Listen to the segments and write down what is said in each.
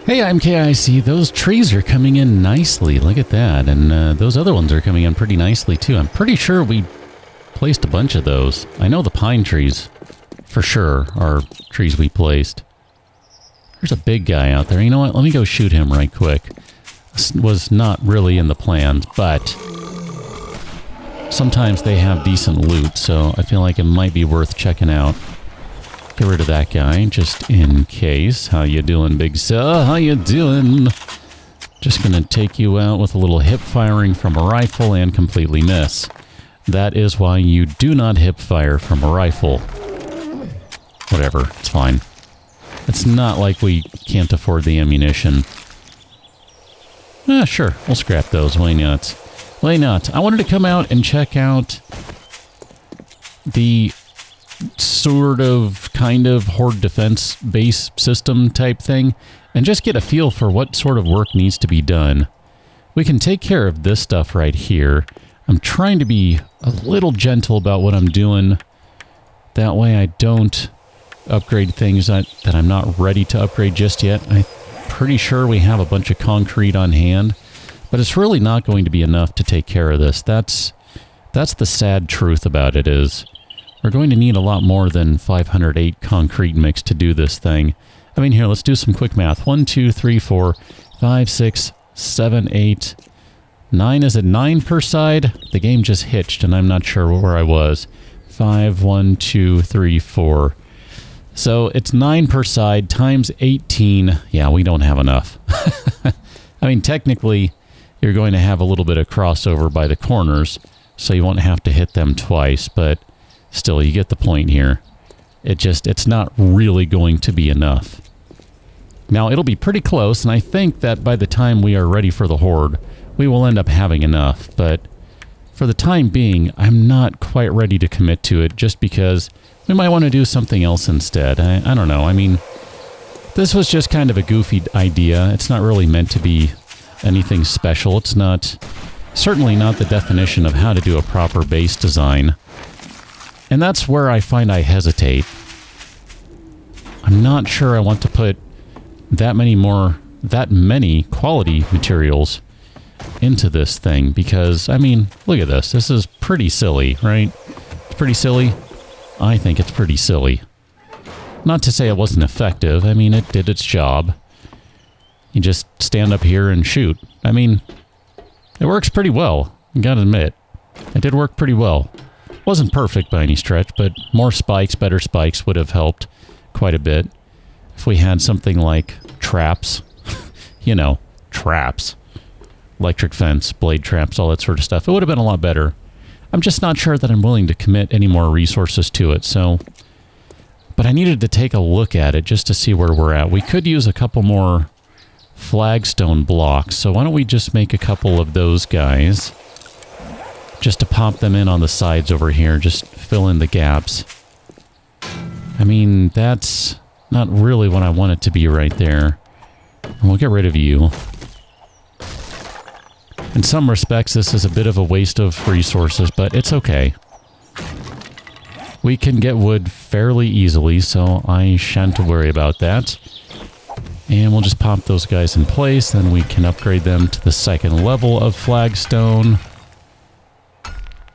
Hey, I'm KIC. Those trees are coming in nicely. Look at that. And those other ones are coming in pretty nicely, too. I'm pretty sure we placed a bunch of those. I know the pine trees, for sure, are trees we placed. There's a big guy out there. You know what? Let me go shoot him right quick. This was not really in the plans, but sometimes they have decent loot, so I feel like it might be worth checking out. Get rid of that guy, just in case. How you doing, big sir? How you doing? Just gonna take you out with a little hip firing from a rifle and completely miss. That is why you do not hip fire from a rifle. Whatever, it's fine. It's not like we can't afford the ammunition. Sure, we'll scrap those. Why not? Why not? I wanted to come out and check out the sort of, kind of horde defense base system type thing and just get a feel for what sort of work needs to be done. We can take care of this stuff right here. I'm trying to be a little gentle about what I'm doing. That way I don't upgrade things that I'm not ready to upgrade just yet. I'm pretty sure we have a bunch of concrete on hand, but it's really not going to be enough to take care of this. That's the sad truth about it is we're going to need a lot more than 508 concrete mix to do this thing. I mean, here, let's do some quick math. 1, 2, 3, 4, 5, 6, 7, 8, 9. Is it 9 per side? The game just hitched, and I'm not sure where I was. 5, 1, 2, 3, 4. So it's 9 per side times 18. Yeah, we don't have enough. I mean, technically, you're going to have a little bit of crossover by the corners, so you won't have to hit them twice, but still, you get the point here. It's not really going to be enough. Now, it'll be pretty close, and I think that by the time we are ready for the horde, we will end up having enough, but for the time being, I'm not quite ready to commit to it just because we might want to do something else instead. I don't know. I mean, this was just kind of a goofy idea. It's not really meant to be anything special. It's certainly not the definition of how to do a proper base design. And that's where I find I hesitate. I'm not sure I want to put that many quality materials into this thing because, I mean, look at this. This is pretty silly, right? It's pretty silly. I think it's pretty silly. Not to say it wasn't effective. I mean, it did its job. You just stand up here and shoot. I mean, it works pretty well. You gotta admit. It did work pretty well. Wasn't perfect by any stretch, but more spikes, better spikes would have helped quite a bit. If we had something like traps, you know, traps, electric fence, blade traps, all that sort of stuff, it would have been a lot better. I'm just not sure that I'm willing to commit any more resources to it, so... But I needed to take a look at it just to see where we're at. We could use a couple more flagstone blocks, so why don't we just make a couple of those guys... just to pop them in on the sides over here, just fill in the gaps. I mean, that's not really what I want it to be right there. And we'll get rid of you. In some respects, this is a bit of a waste of resources, but it's okay. We can get wood fairly easily, so I shan't worry about that. And we'll just pop those guys in place, then we can upgrade them to the second level of flagstone.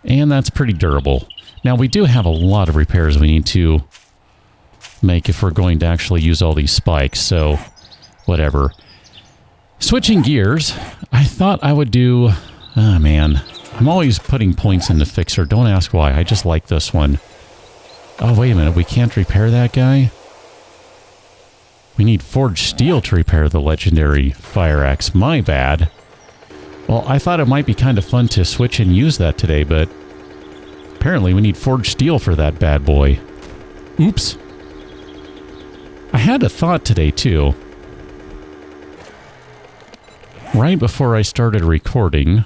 And that's pretty durable. Now, we do have a lot of repairs we need to make if we're going to actually use all these spikes, so whatever. Switching gears, I thought I would do... Oh, man. I'm always putting points into Fixer. Don't ask why. I just like this one. Oh, wait a minute. We can't repair that guy? We need forged steel to repair the legendary fire axe. My bad. Well, I thought it might be kind of fun to switch and use that today, but apparently we need forged steel for that bad boy. Oops. I had a thought today, too. Right before I started recording.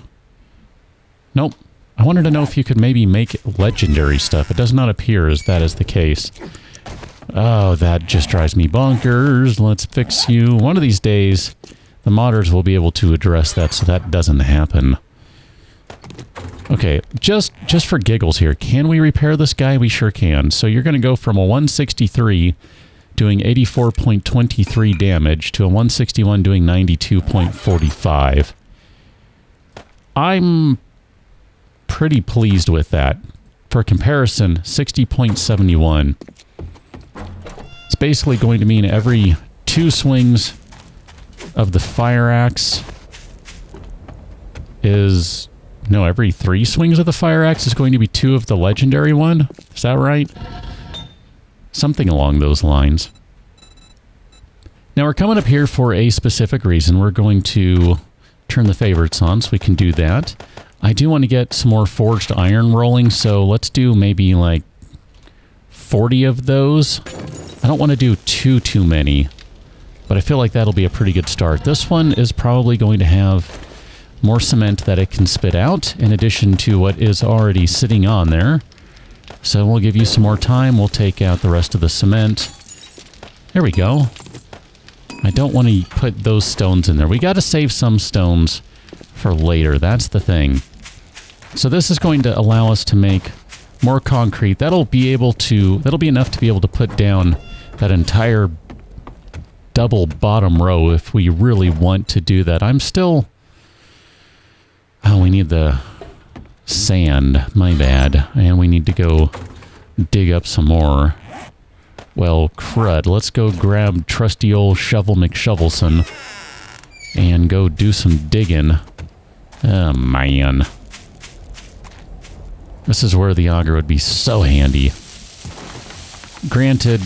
Nope. I wanted to know if you could maybe make legendary stuff. It does not appear as that is the case. Oh, that just drives me bonkers. Let's fix you. One of these days... the modders will be able to address that so that doesn't happen. Okay, just for giggles here, can we repair this guy? We sure can. So you're going to go from a 163 doing 84.23 damage to a 161 doing 92.45. I'm pretty pleased with that. For comparison, 60.71. It's basically going to mean every 2 swings of the fire axe is... No, every 3 swings of the fire axe is going to be 2 of the legendary one. Is that right? Something along those lines. Now we're coming up here for a specific reason. We're going to turn the favorites on so we can do that. I do want to get some more forged iron rolling, so let's do maybe like 40 of those. I don't want to do too many, but I feel like that'll be a pretty good start. This one is probably going to have more cement that it can spit out, in addition to what is already sitting on there. So we'll give you some more time. We'll take out the rest of the cement. There we go. I don't want to put those stones in there. We got to save some stones for later. That's the thing. So this is going to allow us to make more concrete. That'll be enough to be able to put down that entire double bottom row if we really want to do that. I'm still... Oh, we need the sand. My bad. And we need to go dig up some more. Well, crud. Let's go grab trusty old Shovel McShovelson and go do some digging. Oh, man. This is where the auger would be so handy. Granted,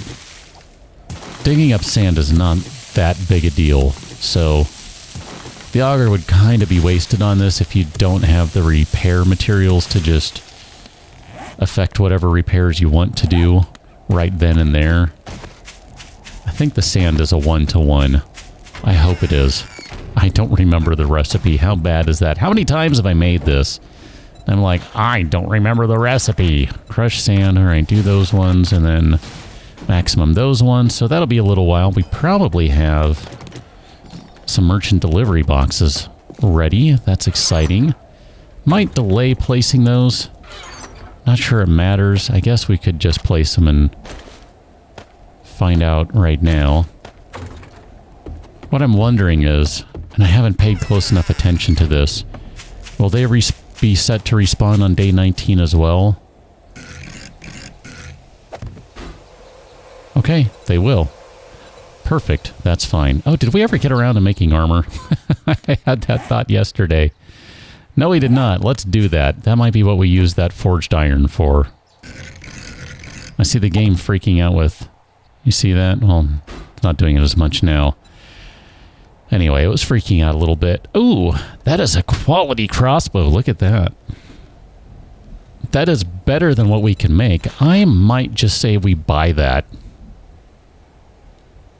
digging up sand is not that big a deal, so... The auger would kind of be wasted on this if you don't have the repair materials to just affect whatever repairs you want to do right then and there. I think the sand is a 1-to-1. I hope it is. I don't remember the recipe. How bad is that? How many times have I made this? I'm like, I don't remember the recipe. Crushed sand. All right, do those ones and then maximum those ones. So that'll be a little while. We probably have... some merchant delivery boxes ready. That's exciting. Might delay placing those. Not sure it matters. I guess we could just place them and find out right now. What I'm wondering is, and I haven't paid close enough attention to this, will they be set to respawn on day 19 as well? Okay, they will. Perfect. That's fine. Oh, did we ever get around to making armor? I had that thought yesterday. No, we did not. Let's do that. That might be what we use that forged iron for. I see the game freaking out with... You see that? Well, it's not doing it as much now. Anyway, it was freaking out a little bit. Ooh, that is a quality crossbow. Look at that. That is better than what we can make. I might just say we buy that.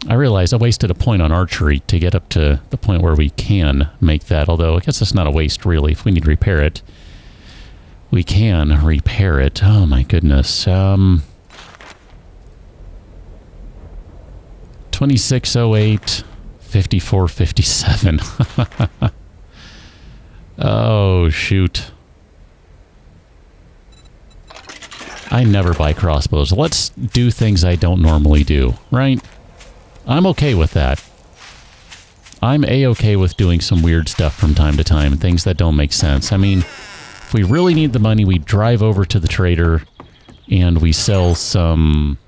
I realize I wasted a point on archery to get up to the point where we can make that, although I guess it's not a waste, really. If we need to repair it, we can repair it. Oh, my goodness. 2608, 5457. Oh, shoot. I never buy crossbows. Let's do things I don't normally do, right? I'm okay with that. I'm A-okay with doing some weird stuff from time to time, things that don't make sense. I mean, if we really need the money, we drive over to the trader and we sell some,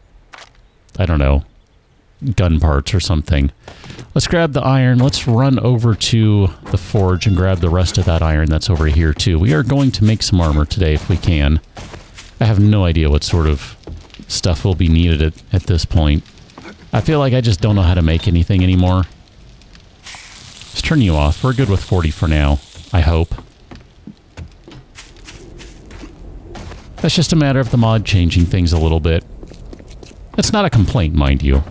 I don't know, gun parts or something. Let's grab the iron. Let's run over to the forge and grab the rest of that iron that's over here too. We are going to make some armor today if we can. I have no idea what sort of stuff will be needed at this point. I feel like I just don't know how to make anything anymore. Let's turn you off. We're good with 40 for now, I hope. That's just a matter of the mod changing things a little bit. That's not a complaint, mind you.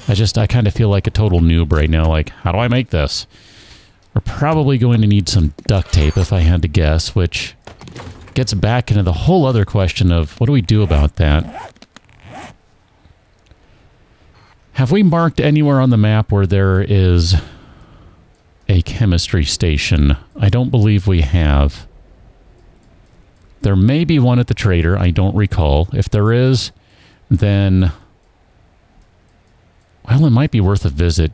I kind of feel like a total noob right now, like, how do I make this? We're probably going to need some duct tape, if I had to guess, which gets back into the whole other question of, what do we do about that? Have we marked anywhere on the map where there is a chemistry station? I don't believe we have. There may be one at the trader. I don't recall. If there is, then Well, it might be worth a visit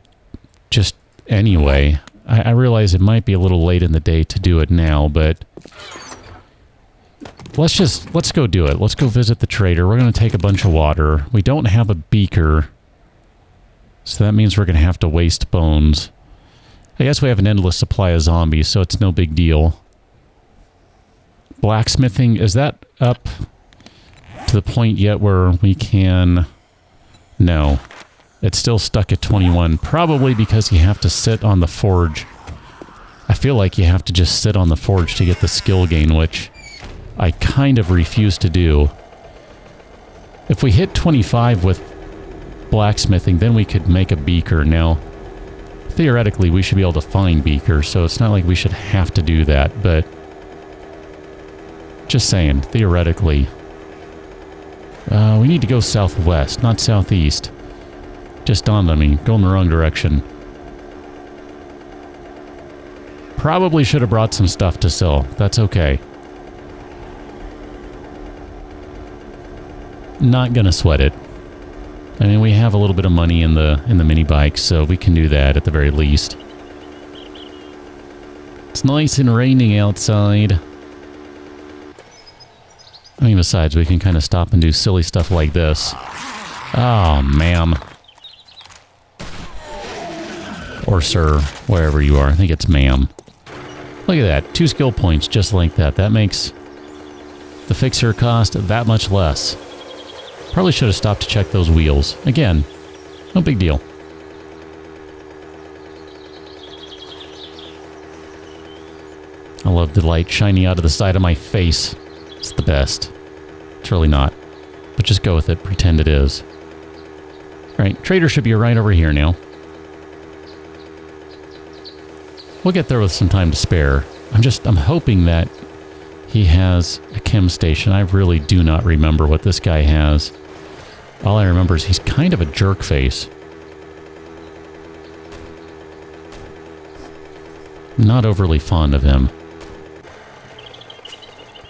just anyway. I realize it might be a little late in the day to do it now, but let's go do it. Let's go visit the trader. We're going to take a bunch of water. We don't have a beaker, so that means we're going to have to waste bones. I guess we have an endless supply of zombies, so it's no big deal. Blacksmithing, is that up to the point yet where we can... No. It's still stuck at 21, probably because you have to sit on the forge. I feel like you have to just sit on the forge to get the skill gain, which I kind of refuse to do. If we hit 25 with blacksmithing, then we could make a beaker. Now, theoretically, we should be able to find beakers, so it's not like we should have to do that, but just saying, theoretically. We need to go southwest, not southeast. Just dawned on me, going the wrong direction. Probably should have brought some stuff to sell. That's okay. Not gonna sweat it. I mean, we have a little bit of money in the mini bikes, so we can do that at the very least. It's nice and raining outside. I mean, besides, we can kind of stop and do silly stuff like this. Oh, ma'am. Or sir, wherever you are. I think it's ma'am. Look at that. 2 skill points just like that. That makes the fixer cost that much less. Probably should have stopped to check those wheels. Again, no big deal. I love the light shining out of the side of my face. It's the best. It's really not. But just go with it. Pretend it is. Alright, trader should be right over here now. We'll get there with some time to spare. I'm hoping that he has a chem station. I really do not remember what this guy has. All I remember is he's kind of a jerk face. Not overly fond of him.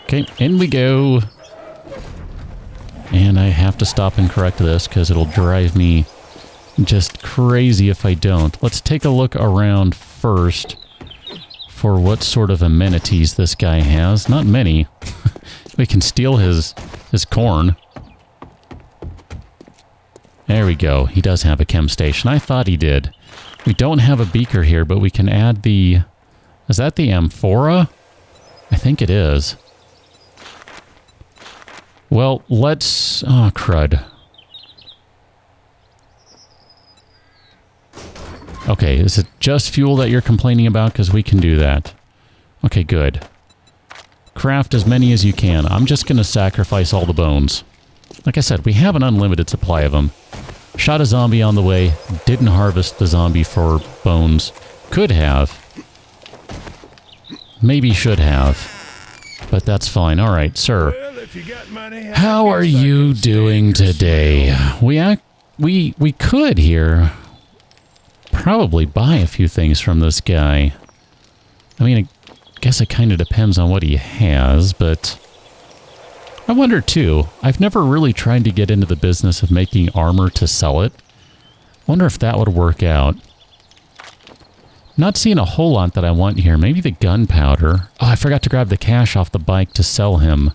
Okay, in we go. And I have to stop and correct this because it'll drive me just crazy if I don't. Let's take a look around first for what sort of amenities this guy has. Not many. We can steal his corn. There we go. He does have a chem station. I thought he did. We don't have a beaker here, but we can add the... Is that the amphora? I think it is. Well, let's... Oh, crud. Okay, is it just fuel that you're complaining about? Because we can do that. Okay, good. Craft as many as you can. I'm just going to sacrifice all the bones. Like I said, we have an unlimited supply of them. Shot a zombie on the way. Didn't harvest the zombie for bones. Could have. Maybe should have. But that's fine. All right, sir. Well, if you got money, how are you doing today? We could here probably buy a few things from this guy. I mean, I guess it kind of depends on what he has, but I wonder too. I've never really tried to get into the business of making armor to sell it. Wonder if that would work out. Not seeing a whole lot that I want here. Maybe the gunpowder. Oh, I forgot to grab the cash off the bike to sell him.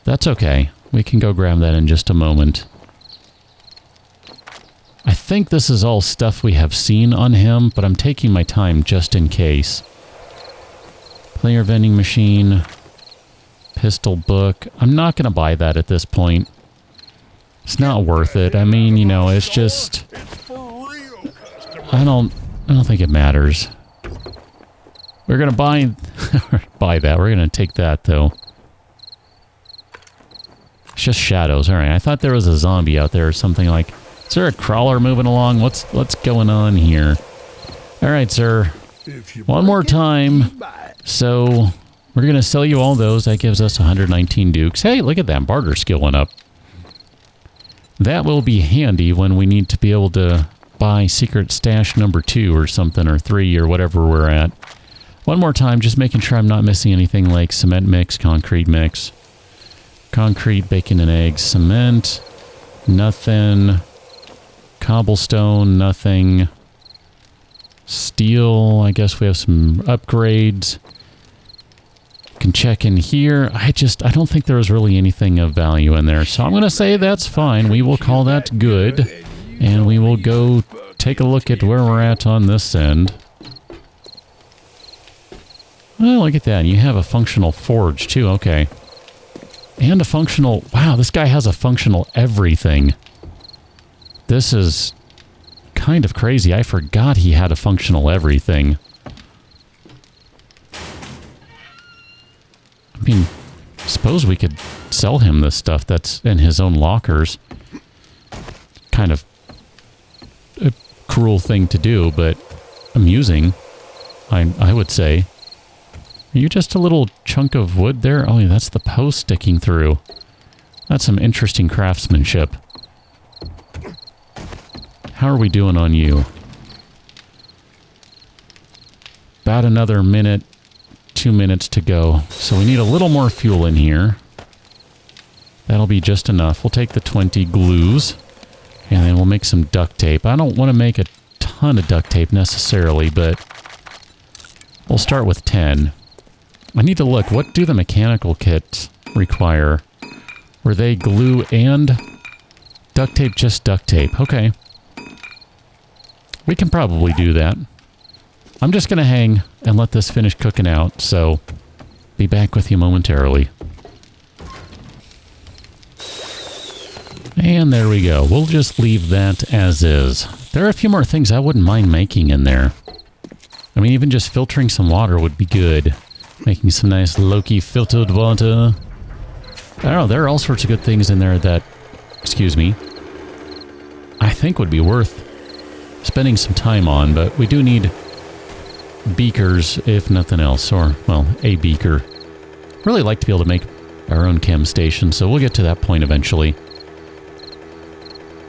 That's okay. We can go grab that in just a moment. I think this is all stuff we have seen on him, but I'm taking my time just in case. Player vending machine. Pistol book. I'm not going to buy that at this point. It's not worth it. I mean, you know, it's just... I don't think it matters. We're going to buy that. We're going to take that, though. It's just shadows. All right, I thought there was a zombie out there or something like... Is there a crawler moving along? What's going on here? All right, sir. One more time. So, we're going to sell you all those. That gives us 119 dukes. Hey, look at that. Barter skill went up. That will be handy when we need to be able to buy secret stash number 2 or something, or 3, or whatever we're at. One more time, just making sure I'm not missing anything like cement mix, concrete mix. Concrete, bacon and eggs, cement, nothing. Cobblestone, nothing. Steel, I guess we have some upgrades. Can check in here. I don't think there was really anything of value in there. So I'm going to say that's fine. We will call that good. And we will go take a look at where we're at on this end. Oh, look at that. You have a functional forge too. Okay. And a functional... Wow, this guy has a functional everything. This is kind of crazy. I forgot he had a functional everything. I mean, suppose we could sell him this stuff that's in his own lockers. Kind of a cruel thing to do, but amusing, I would say. Are you just a little chunk of wood there? Oh, yeah, that's the post sticking through. That's some interesting craftsmanship. How are we doing on you? About another minute, 2 minutes to go. So we need a little more fuel in here. That'll be just enough. We'll take the 20 glues, and then we'll make some duct tape. I don't want to make a ton of duct tape necessarily, but we'll start with 10. I need to look. What do the mechanical kits require? Were they glue and duct tape? Just duct tape. Okay. We can probably do that. I'm just going to hang and let this finish cooking out, so be back with you momentarily. And there we go. We'll just leave that as is. There are a few more things I wouldn't mind making in there. I mean, even just filtering some water would be good. Making some nice Loki filtered water. I don't know, there are all sorts of good things in there that, excuse me, I think would be worth spending some time on, but we do need beakers, if nothing else, or, well, a beaker. Really like to be able to make our own chem station, so we'll get to that point eventually.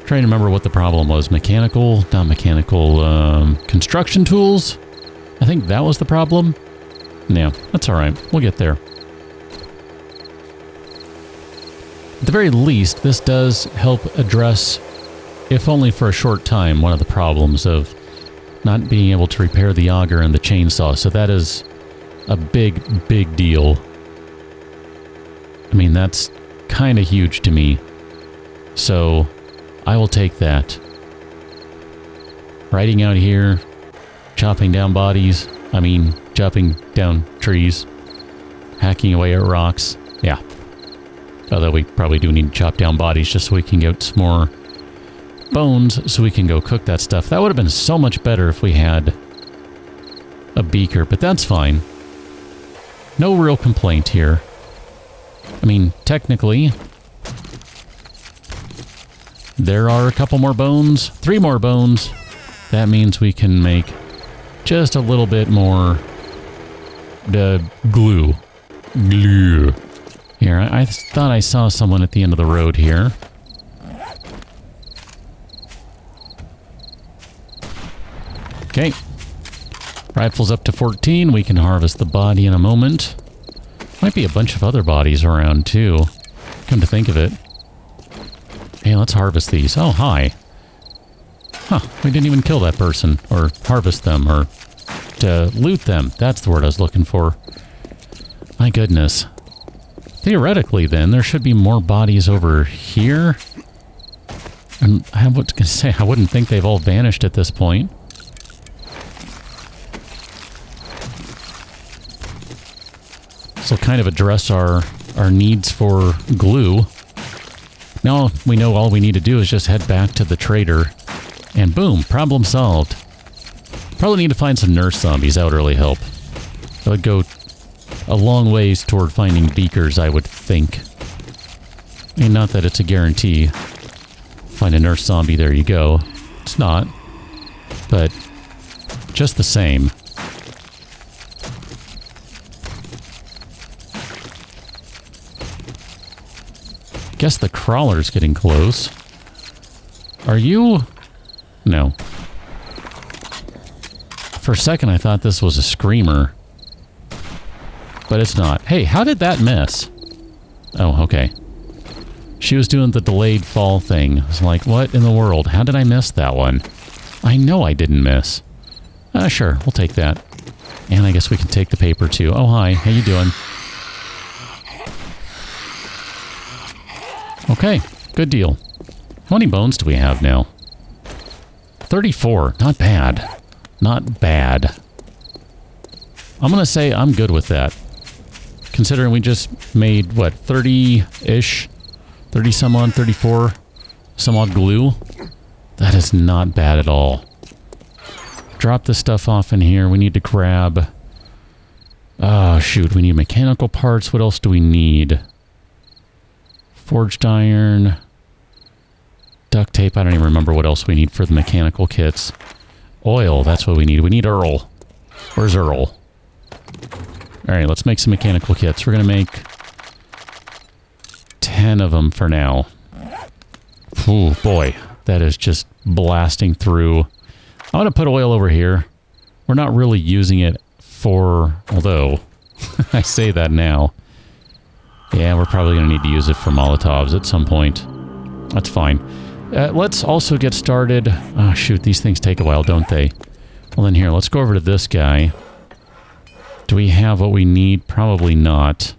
Trying to remember what the problem was. Mechanical, not mechanical, construction tools? I think that was the problem. No, that's alright. We'll get there. At the very least, this does help address, if only for a short time, one of the problems of not being able to repair the auger and the chainsaw. So that is a big, big deal. I mean, that's kind of huge to me. So I will take that. Riding out here, chopping down bodies. I mean, chopping down trees, hacking away at rocks. Yeah. Although we probably do need to chop down bodies just so we can get some more bones so we can go cook that stuff. That would have been so much better if we had a beaker, but that's fine. No real complaint here. I mean, technically, there are a couple more bones, 3 more bones. That means we can make just a little bit more glue. Glue. Here, I thought I saw someone at the end of the road here. Okay. Rifle's up to 14. We can harvest the body in a moment. Might be a bunch of other bodies around, too. Come to think of it. Hey, let's harvest these. Oh, hi. Huh, we didn't even kill that person, or harvest them, or to loot them. That's the word I was looking for. My goodness. Theoretically, then, there should be more bodies over here. And I was going to say, I wouldn't think they've all vanished at this point. This will kind of address our needs for glue. Now we know all we need to do is just head back to the trader. And boom, problem solved. Probably need to find some nurse zombies. That would really help. That would go a long ways toward finding beakers, I would think. I mean, not that it's a guarantee. Find a nurse zombie, there you go. It's not. But just the same. Guess the crawler's getting close. Are you? No. For a second I thought this was a screamer. But it's not. Hey, how did that miss? Oh, okay. She was doing the delayed fall thing. I was like, what in the world? How did I miss that one? I know I didn't miss. Sure, we'll take that. And I guess we can take the paper too. Oh, hi. How you doing? Okay, good deal. How many bones do we have now? 34. Not bad. Not bad. I'm going to say I'm good with that. Considering we just made, what, 30-ish? 30 some odd, 34 some odd glue. That is not bad at all. Drop this stuff off in here. We need to grab... Oh, shoot. We need mechanical parts. What else do we need? Forged iron. Duct tape. I don't even remember what else we need for the mechanical kits. Oil. That's what we need. We need Earl. Where's Earl? Alright, let's make some mechanical kits. We're going to make 10 of them for now. Ooh, boy. That is just blasting through. I'm going to put oil over here. We're not really using it for... Although, I say that now. Yeah, we're probably going to need to use it for Molotovs at some point. That's fine. Let's also get started. Oh, shoot. These things take a while, don't they? Well, then here, let's go over to this guy. Do we have what we need? Probably not.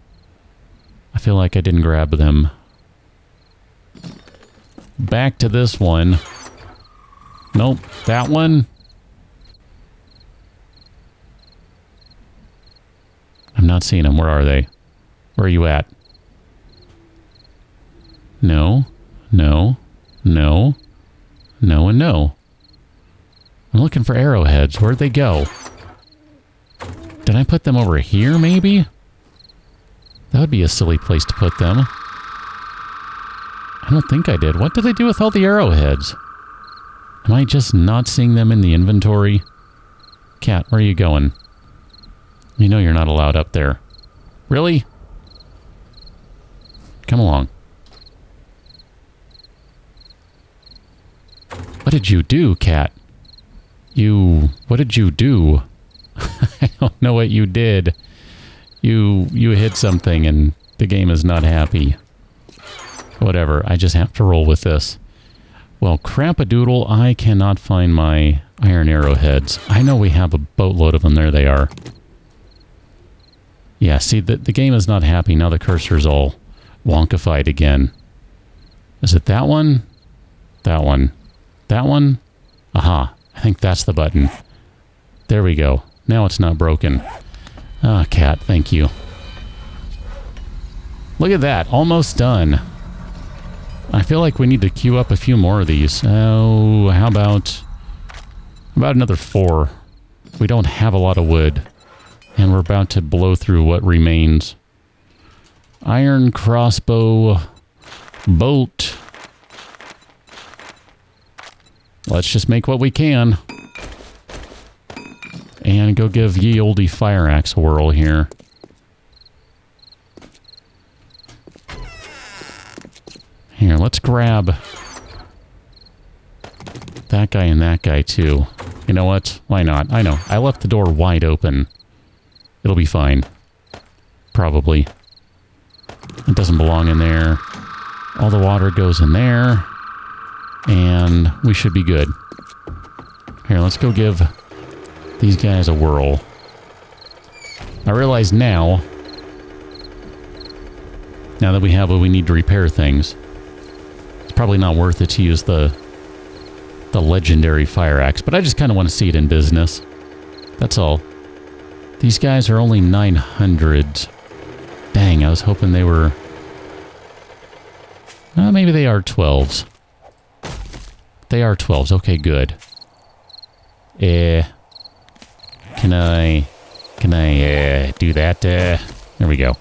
I feel like I didn't grab them. Back to this one. Nope. That one. I'm not seeing them. Where are they? Where are you at? No. No. No. No and no. I'm looking for arrowheads. Where'd they go? Did I put them over here, maybe? That would be a silly place to put them. I don't think I did. What did I do with all the arrowheads? Am I just not seeing them in the inventory? Cat, where are you going? You know you're not allowed up there. Really? Come along. What did you do, Cat? What did you do? I don't know what you did. You hit something and the game is not happy. Whatever, I just have to roll with this. Well, crap-a-doodle, I cannot find my iron arrowheads. I know we have a boatload of them. There they are. Yeah, see, the game is not happy. Now the cursor's all wonkified again. Is it that one? That one. That one? Aha, I think that's the button. There we go. Now it's not broken. Ah, Cat, thank you. Look at that, almost done. I feel like we need to queue up a few more of these. Oh, how about another 4? We don't have a lot of wood, and we're about to blow through what remains. Iron crossbow bolt. Let's just make what we can. And go give ye olde fire axe a whirl here. Here, let's grab that guy and that guy too. You know what? Why not? I know. I left the door wide open. It'll be fine. Probably. It doesn't belong in there. All the water goes in there. And we should be good. Here, let's go give these guys a whirl. I realize now that we have what we need to repair things, it's probably not worth it to use the legendary fire axe, but I just kind of want to see it in business. That's all. These guys are only 900. Dang, I was hoping they were... maybe they are 12s. They are 12s. Okay, good. Can I do that? There we go.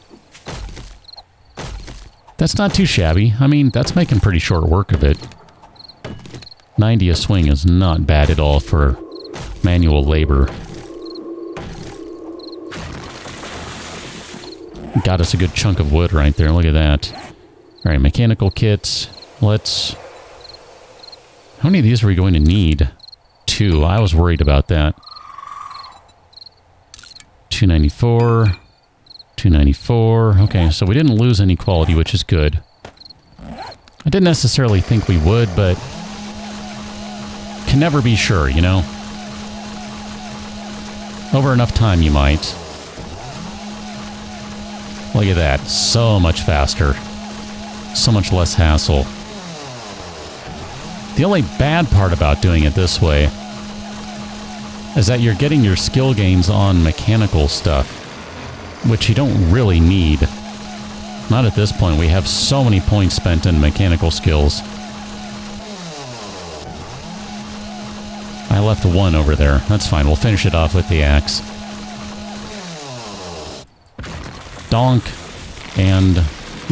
That's not too shabby. I mean, that's making pretty short work of it. 90 a swing is not bad at all for manual labor. Got us a good chunk of wood right there. Look at that. Alright, mechanical kits. Let's... How many of these are we going to need? 2. I was worried about that. 294. 294. Okay, so we didn't lose any quality, which is good. I didn't necessarily think we would, but can never be sure, you know? Over enough time, you might. Look at that. So much faster. So much less hassle. The only bad part about doing it this way is that you're getting your skill gains on mechanical stuff, which you don't really need. Not at this point. We have so many points spent in mechanical skills. I left one over there. That's fine. We'll finish it off with the axe. Donk and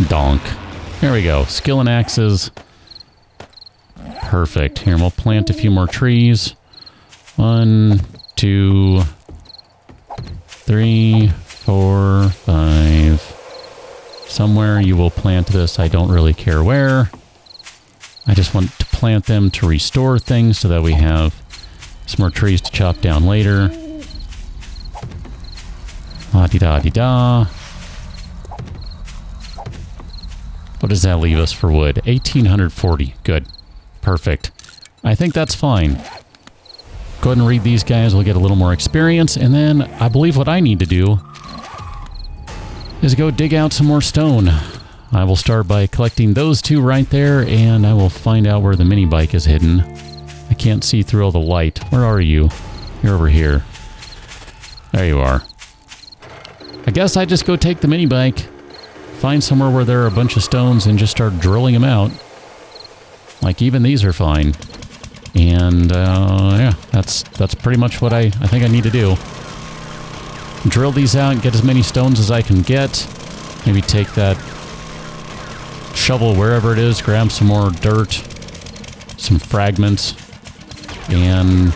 donk. There we go. Skill and axes. Perfect. Here, we'll plant a few more trees. 1, 2, 3, 4, 5. Somewhere you will plant this. I don't really care where. I just want to plant them to restore things so that we have some more trees to chop down later. La-di-da-di-da. What does that leave us for wood? 1,840. Good. Perfect. I think that's fine. Go ahead and read these guys. We'll get a little more experience. And then I believe what I need to do is go dig out some more stone. I will start by collecting those two right there, and I will find out where the mini bike is hidden. I can't see through all the light. Where are you? You're over here. There you are. I guess I just go take the mini bike, find somewhere where there are a bunch of stones, and just start drilling them out. Like, even these are fine. And, yeah, that's pretty much what I think I need to do. Drill these out and get as many stones as I can get. Maybe take that shovel wherever it is, grab some more dirt, some fragments, and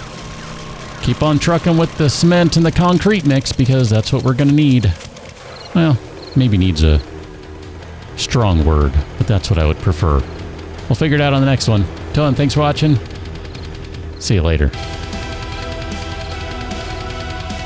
keep on trucking with the cement and the concrete mix, because that's what we're going to need. Well, maybe needs a strong word, but that's what I would prefer. We'll figure it out on the next one. Till then, thanks for watching. See you later.